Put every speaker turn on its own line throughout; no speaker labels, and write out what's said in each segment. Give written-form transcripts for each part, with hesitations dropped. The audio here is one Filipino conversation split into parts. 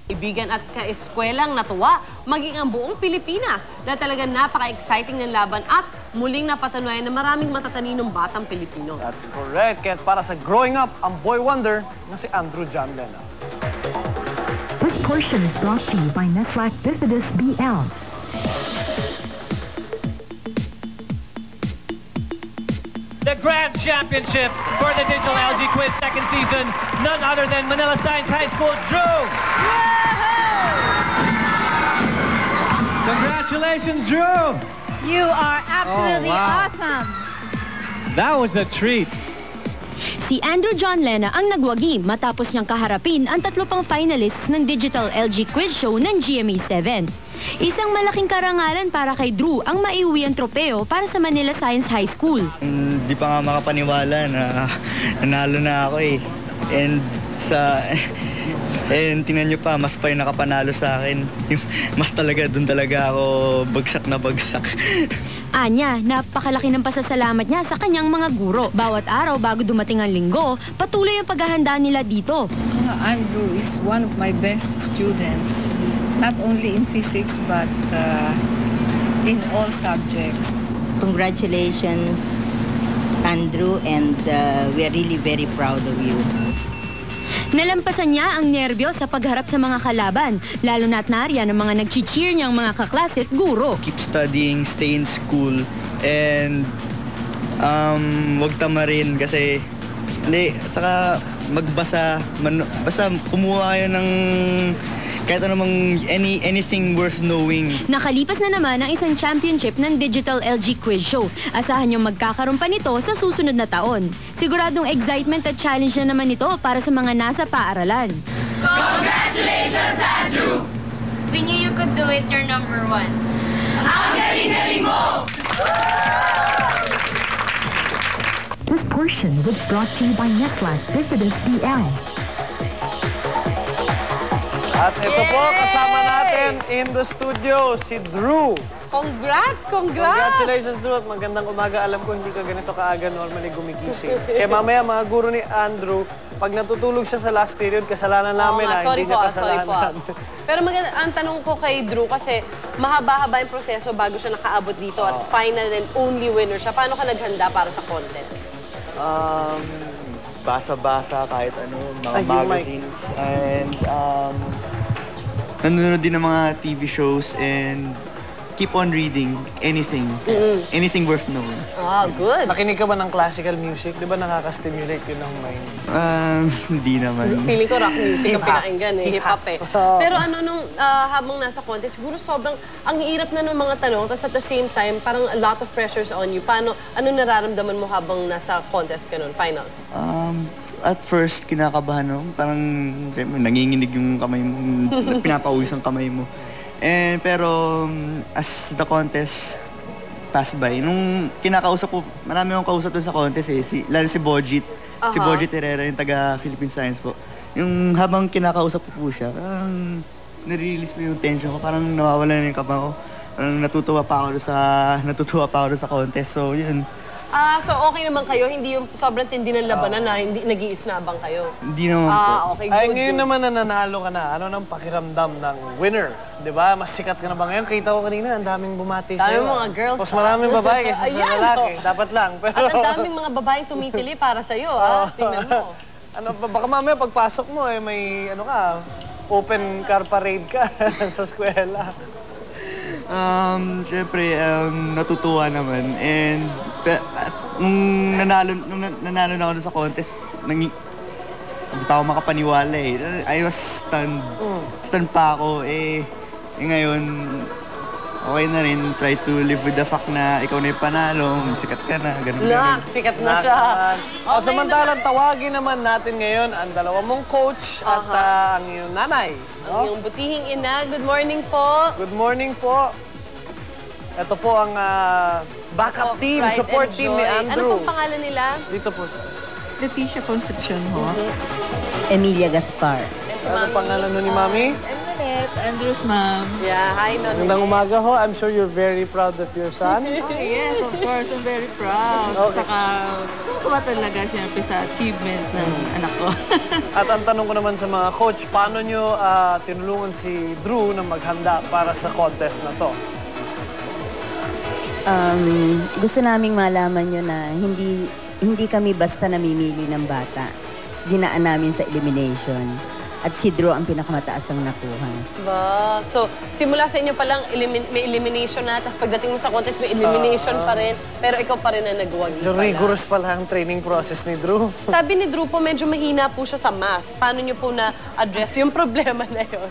Kaibigan at kaeskwelang natuwa, maging ang buong Pilipinas na talagang napaka-exciting ng laban at muling napatunayan na maraming matataninong batang Pilipino.
That's correct. Kaya para sa growing up, ang boy wonder na si Andrew John Lena.
This portion is brought to you by Neslac Bifidus BL.
The Grand Championship for the Digital LG Quiz second season, none other than Manila Science High School's Drew. Congratulations, Drew.
You are absolutely awesome.
That was a treat.
Si Andrew John Lena ang nagwagi matapos niyang kaharapin ang 3 pang finalists ng Digital LG Quiz Show ng GMA7. Isang malaking karangalan para kay Drew ang maiuwi ang tropeo para sa Manila Science High School.
Hindi pa nga makapaniwala na nanalo na ako eh. And tingnan nyo pa, mas pa yung nakapanalo sa akin. Mas talaga, doon talaga ako bagsak na bagsak.
Anya, napakalaki ng pasasalamat niya sa kanyang mga guro. Bawat araw bago dumating ang linggo, patuloy ang paghahanda nila dito.
Andrew is one of my best students, not only in physics but in all subjects.
Congratulations, Andrew, and we are really very proud of you.
Nalampasan niya ang nerbyo sa pagharap sa mga kalaban, lalo na't nariyan ang mga nag-cheer niyang mga kaklase at guro.
Keep studying, stay in school, and wag tamarin kasi hindi, at saka magbasa, basta kumuha kayo ng kahit anumang anything worth knowing.
Nakalipas na naman ang isang championship ng Digital LG Quiz Show. Asahan niyong magkakaroon pa nito sa susunod na taon. Siguradong excitement at challenge na naman ito para sa mga nasa paaralan.
Congratulations, Andrew!
We knew you could do it. You're #1.
Ang galing-galing mo!
This portion was brought to you by Neslac Bifidus BL.
At ito po, kasama natin in the studio, si Drew.
Congrats!
Congratulations, Drew. At magandang umaga. Alam ko hindi ka ganito kaaga normally gumigising. Kaya mamaya, mga guro ni Andrew, pag natutulog siya sa last period, kasalanan namin
sorry
hindi
po,
niya kasalanan.
Pero ang tanong ko kay Drew, kasi mahaba-haba yung proseso bago siya nakaabot dito at final and only winner siya. Paano ka naghanda para sa contest?
Basa-basa kahit ano, mga magazines. And nanonood din ng mga TV shows and keep on reading anything. Anything worth knowing.
Good.
Nakinig ka ba ng classical music? Di ba nakaka-stimulate yun ng mind?
Hindi naman.
Feeling ko rock music ang pinakinggan eh. Hip-hop eh. Pero habang nasa contest, siguro sobrang ang hirap na ng mga tanong, tapos at the same time, parang a lot of pressures on you. Ano nararamdaman mo habang nasa contest ka nun, finals?
At first, kinakabahan ako. Parang nanginginig yung kamay mo, pinapawis ang kamay mo. Pero as the contest passed by, nung kinakausap ko, marami akong kausap doon sa contest eh, lalo si Bojit. Si Bojit Herrera, yung taga Philippine Science po. Yung habang kinakausap ko po siya, parang nare-release mo yung tension ko, parang nawawala na yung kaba ko. Parang natutuwa pa ako doon sa contest, so yun.
So okay naman kayo, hindi yung sobrang tindi ng labanan na hindi nag-iisnabang kayo?
Hindi naman po.
Okay,
Ay,
good.
ngayon naman na nanalo ka na. Ano nang pakiramdam ng winner? Di ba? Mas sikat ka na ba ngayon? Kita ko kanina, ang daming bumati sa'yo.
Daming mga girls.
Mas maraming babae kaysa sa lalaki. Dapat lang. Pero...
At ang daming mga babaeng tumitili para sa'yo, Tingnan mo.
Baka mamaya pagpasok mo, may open car parade ka sa eskwela.
Siyempre, natutuwa naman. And nung nanalo na ako sa contest, hindi pa ako makapaniwala eh. I was stunned. Stunned pa ako. Ngayon, okay na rin. Try to live with the fact na ikaw na yung panalo, sikat ka na, ganun.
Sikat na siya.
Samantalang tawagin naman natin ngayon ang dalawa mong coach at ang iyong nanay.
Ang iyong butihing ina. Good morning po.
Good morning po. Ito po ang backup team, support team ni Andrew.
Ano pong pangalan nila?
Dito po.
Leticia Concepcion ho.
Emilia Gaspar.
Ano pangalan nun ni Mami?
I'm Nanette.
ulit, Andrew's mom.
Yeah, hi, Nonong.
Magandang umaga ho. I'm sure you're very proud of your son.
Yes, of course, I'm very proud.
Okay.
Saka, tuwa talaga siyempre sa achievement ng anak ko.
At ang tanong ko naman sa mga coach, paano nyo tinulungan si Drew na maghanda para sa contest na to?
Gusto naming malaman nyo na hindi kami basta namimili ng bata. Dinaan namin sa elimination. At si Drew ang pinakamataas ang nakuha.
Ba, so, simula sa inyo palang may elimination na, tapos pagdating mo sa contest, may elimination pa rin. Pero ikaw pa rin ang nagwagi
So,
pala.
rigorous pala ang training process ni Drew.
Sabi ni Drew po, medyo mahina po siya sa math. Paano niyo po na-address yung problema na yun?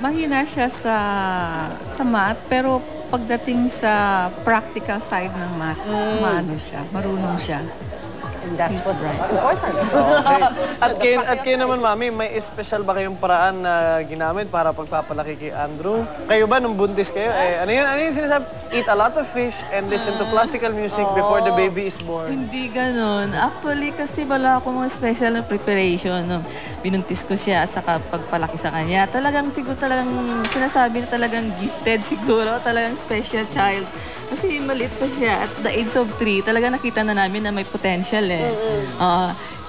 Mahina siya sa math, pero pagdating sa practical side ng math, maano siya, marunong siya.
And that's what's
right.
important.
Okay. At kayo naman, Mami, may special ba kayong paraan na ginamit para pagpapalaki kay Andrew? Kayo ba, nung buntis kayo, ano yung sinasabi? Eat a lot of fish and listen to classical music before the baby is born.
Hindi ganon. Actually, kasi wala akong mga special na preparation. No? Binuntis ko siya at saka pagpalaki sa kanya. Talagang sinasabi na talagang gifted siguro. Talagang special child. Kasi maliit pa siya. At the age of 3, talaga nakita na namin na may potential eh.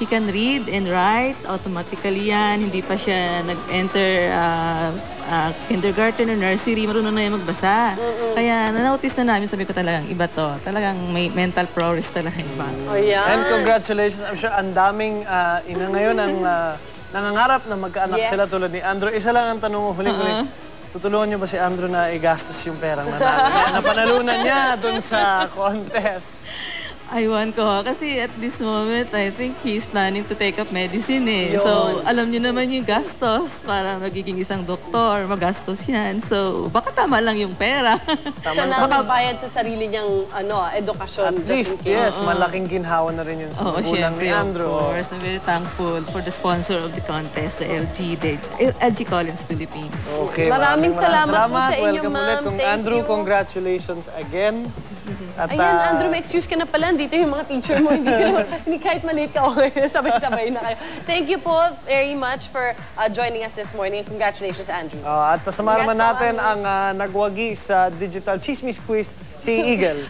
He can read and write automatically yan. Hindi pa siya nag-enter kindergarten or nursery. Marunong na yan magbasa. Kaya na-notice na namin, sabi ko talagang iba to. Talagang may mental progress talaga iba.
Oh, yeah.
And congratulations. I'm sure ang daming ina ngayon ang nangangarap na magkaanak sila tulad ni Andrew. Isa lang ang tanong mo, huling-huling. Tutulungan niyo ba si Andrew na i-gastos yung perang napanalunan niya dun sa contest?
Aywan ko. Kasi at this moment, I think he's planning to take up medicine eh. So, alam niyo naman yung gastos para magiging isang doktor. Magastos yan. So, baka tama lang yung pera.
Siya na magbayad sa sarili niyang edukasyon.
At least, yes, malaking ginhawa na rin yun sa magulang ni Andrew.
Of course, I'm very thankful for the sponsor of the contest, the LG Collins Philippines.
Okay,
maraming salamat po sa inyo,
Welcome ulit. Kung Andrew, congratulations again. At,
ayan, Andrew, may excuse ka na pala. Dito yung mga teacher mo. Hindi kahit maliit ka, okay, sabay-sabay na kayo. Thank you po very much for joining us this morning. Congratulations, Andrew.
at kasama naman natin ang nagwagi sa Digital Chismis Quiz, si Eagle.